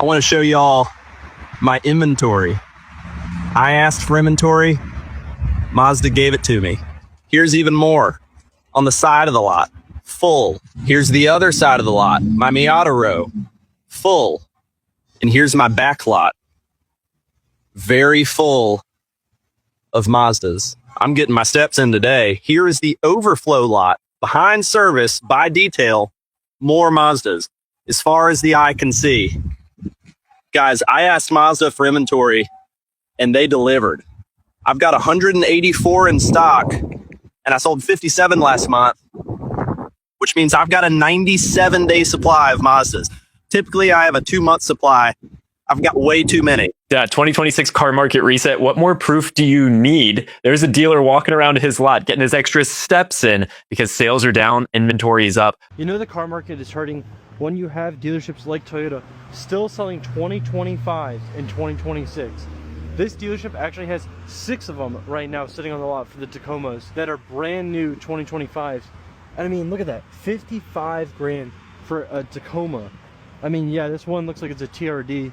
I want to show y'all my inventory. I asked for inventory, Mazda gave it to me. Here's even more on the side of the lot, full. Here's the other side of the lot, my Miata row, full. And here's my back lot, very full of Mazdas. I'm getting my steps in today. Here is the overflow lot, behind service, by detail, more Mazdas, as far as the eye can see. Guys, I asked Mazda for inventory, and they delivered. I've got 184 in stock, and I sold 57 last month, which means I've got a 97-day supply of Mazdas. Typically, I have a 2-month supply. I've got way too many. Yeah, 2026 car market reset. What more proof do you need? There's a dealer walking around his lot, getting his extra steps in because sales are down, inventory is up. You know the car market is hurting when you have dealerships like Toyota still selling 2025s in 2026. This dealership actually has 6 of them right now sitting on the lot for the Tacomas that are brand new 2025s. And I mean, look at that, 55 grand for a Tacoma. I mean, yeah, this one looks like it's a TRD.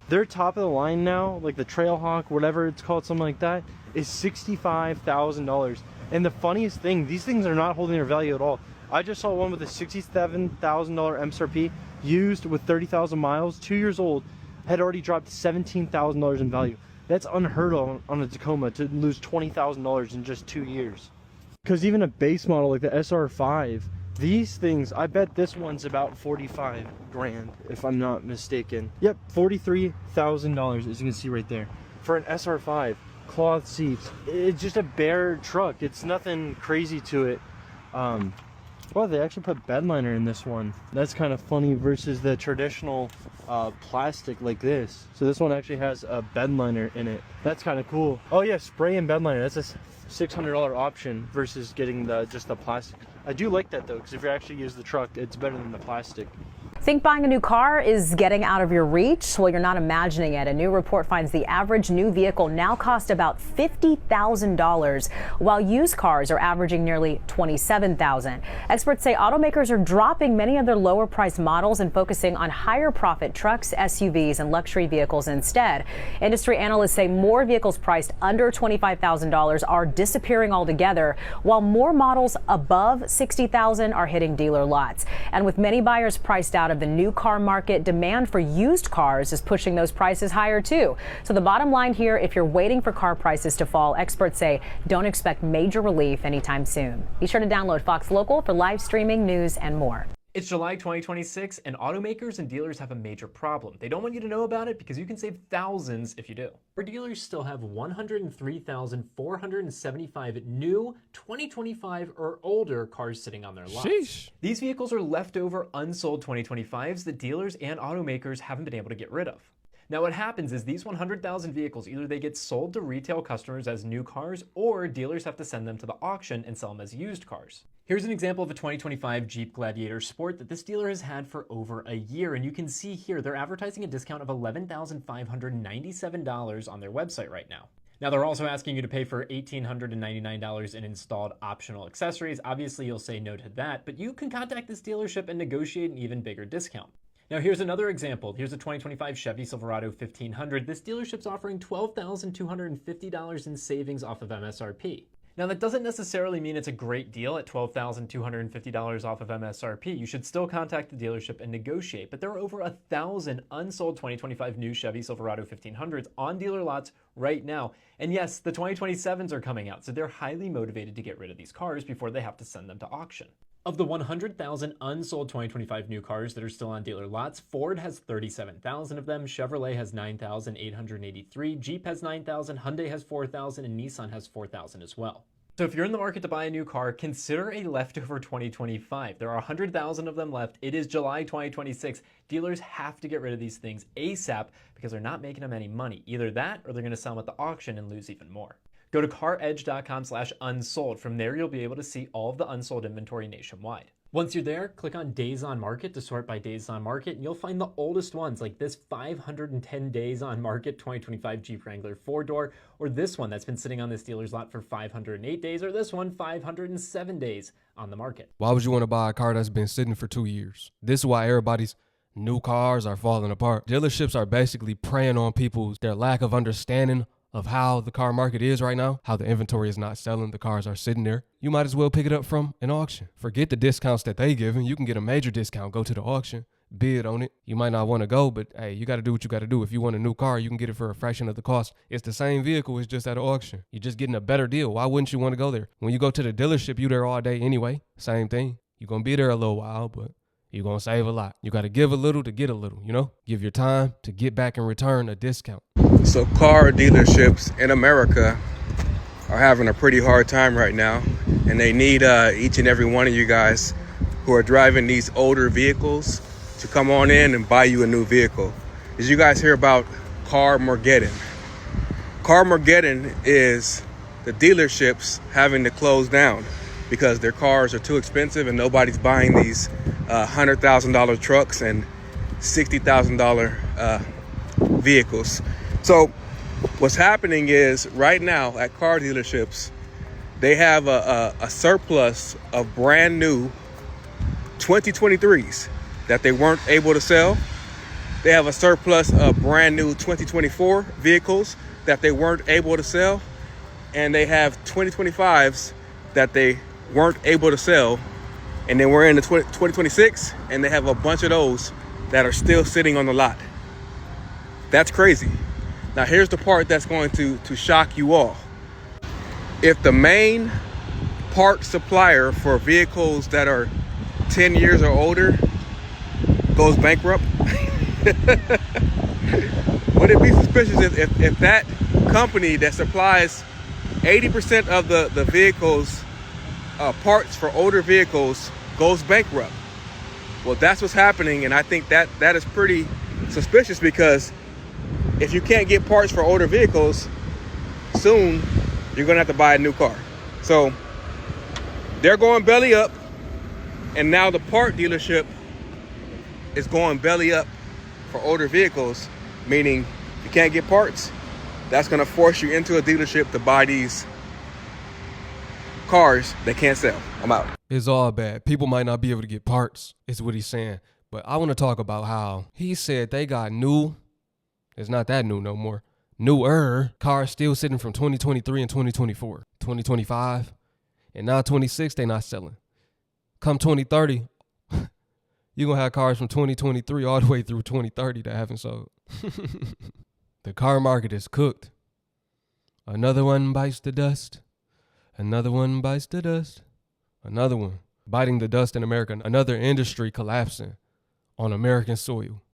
Their top of the line now, like the Trailhawk, whatever it's called, something like that, is $65,000. And the funniest thing, these things are not holding their value at all. I just saw one with a $67,000 MSRP, used with 30,000 miles, 2 years old, had already dropped $17,000 in value. That's unheard of on a Tacoma, to lose $20,000 in just 2 years. Because even a base model like the SR5, these things, I bet this one's about 45 grand, if I'm not mistaken. Yep, $43,000, as you can see right there. For an SR5, cloth seats, it's just a bare truck. It's nothing crazy to it. Well, they actually put bed liner in this one. That's kind of funny versus the traditional plastic like this. So this one actually has a bed liner in it. That's kind of cool. Oh yeah, spray and bed liner. That's a $600 option versus getting just the plastic. I do like that though, because if you actually use the truck, it's better than the plastic. Think buying a new car is getting out of your reach? Well, you're not imagining it. A new report finds the average new vehicle now costs about $50,000, while used cars are averaging nearly $27,000. Experts say automakers are dropping many of their lower priced models and focusing on higher profit trucks, SUVs, and luxury vehicles instead. Industry analysts say more vehicles priced under $25,000 are disappearing altogether, while more models above $60,000 are hitting dealer lots. And with many buyers priced out of the new car market, demand for used cars is pushing those prices higher too. So the bottom line here, if you're waiting for car prices to fall, experts say don't expect major relief anytime soon. Be sure to download Fox Local for live streaming, news, and more. It's July 2026, and automakers and dealers have a major problem. They don't want you to know about it because you can save thousands if you do. Our dealers still have 103,475 new 2025 or older cars sitting on their lots. Sheesh. These vehicles are leftover unsold 2025s that dealers and automakers haven't been able to get rid of. Now what happens is these 100,000 vehicles, either they get sold to retail customers as new cars, or dealers have to send them to the auction and sell them as used cars. Here's an example of a 2025 Jeep Gladiator Sport that this dealer has had for over a year, and you can see here they're advertising a discount of $11,597 on their website right now. Now they're also asking you to pay for $1,899 in installed optional accessories. Obviously you'll say no to that, but you can contact this dealership and negotiate an even bigger discount. Now here's another example. Here's a 2025 Chevy Silverado 1500. This dealership's offering $12,250 in savings off of MSRP. Now that doesn't necessarily mean it's a great deal at $12,250 off of MSRP. You should still contact the dealership and negotiate, but there are over 1,000 unsold 2025 new Chevy Silverado 1500s on dealer lots right now. And yes, the 2027s are coming out, so they're highly motivated to get rid of these cars before they have to send them to auction. Of the 100,000 unsold 2025 new cars that are still on dealer lots, Ford has 37,000 of them, Chevrolet has 9,883, Jeep has 9,000, Hyundai has 4,000, and Nissan has 4,000 as well. So if you're in the market to buy a new car, consider a leftover 2025. There are 100,000 of them left. It is July 2026. Dealers have to get rid of these things ASAP because they're not making them any money. Either that or they're going to sell them at the auction and lose even more. Go to caredge.com/unsold. From there, you'll be able to see all of the unsold inventory nationwide. Once you're there, click on Days on Market to sort by Days on Market, and you'll find the oldest ones like this 510 Days on Market 2025 Jeep Wrangler 4-door, or this one that's been sitting on this dealer's lot for 508 days, or this one 507 days on the market. Why would you want to buy a car that's been sitting for 2 years? This is why everybody's New cars are falling apart. Dealerships are basically preying on their lack of understanding of how the car market is right now, how the inventory is not selling, the cars are sitting there. You might as well pick it up from an auction. Forget the discounts that they giving. You can get a major discount. Go to the auction, bid on it. You might not want to go, but hey, you got to do what you got to do. If you want a new car, you can get it for a fraction of the cost. It's the same vehicle, it's just at an auction. You're just getting a better deal. Why wouldn't you want to go there? When you go to the dealership, you there all day anyway. Same thing. You're going to be there a little while, but you're going to save a lot. You got to give a little to get a little, you know? Give your time to get back in return a discount. So car dealerships in America are having a pretty hard time right now, and they need each and every one of you guys who are driving these older vehicles to come on in and buy you a new vehicle. Did you guys hear about Carmageddon? Carmageddon is the dealerships having to close down because their cars are too expensive and nobody's buying these $100,000 trucks and $60,000 vehicles. So what's happening is right now at car dealerships, they have a surplus of brand new 2023s that they weren't able to sell. They have a surplus of brand new 2024 vehicles that they weren't able to sell. And they have 2025s that they weren't able to sell. And then we're in the 2026 and they have a bunch of those that are still sitting on the lot. That's crazy. Now here's the part that's going to shock you all. If the main part supplier for vehicles that are 10 years or older goes bankrupt, would it be suspicious if that company that supplies 80% of the vehicles parts for older vehicles goes bankrupt? Well, that's what's happening, and I think that is pretty suspicious, because if you can't get parts for older vehicles, soon you're gonna have to buy a new car. So they're going belly up, and now the part dealership is going belly up for older vehicles, meaning you can't get parts. That's gonna force you into a dealership to buy these cars they can't sell. I'm out. It's all bad. People might not be able to get parts, is what he's saying. But I want to talk about how he said they got new, it's not that new no more, newer cars still sitting from 2023 and 2024, 2025, and now 26 they not selling. Come 2030, you're going to have cars from 2023 all the way through 2030 that haven't sold. The car market is cooked. Another one bites the dust. Another one bites the dust. Another one biting the dust in America. Another industry collapsing on American soil.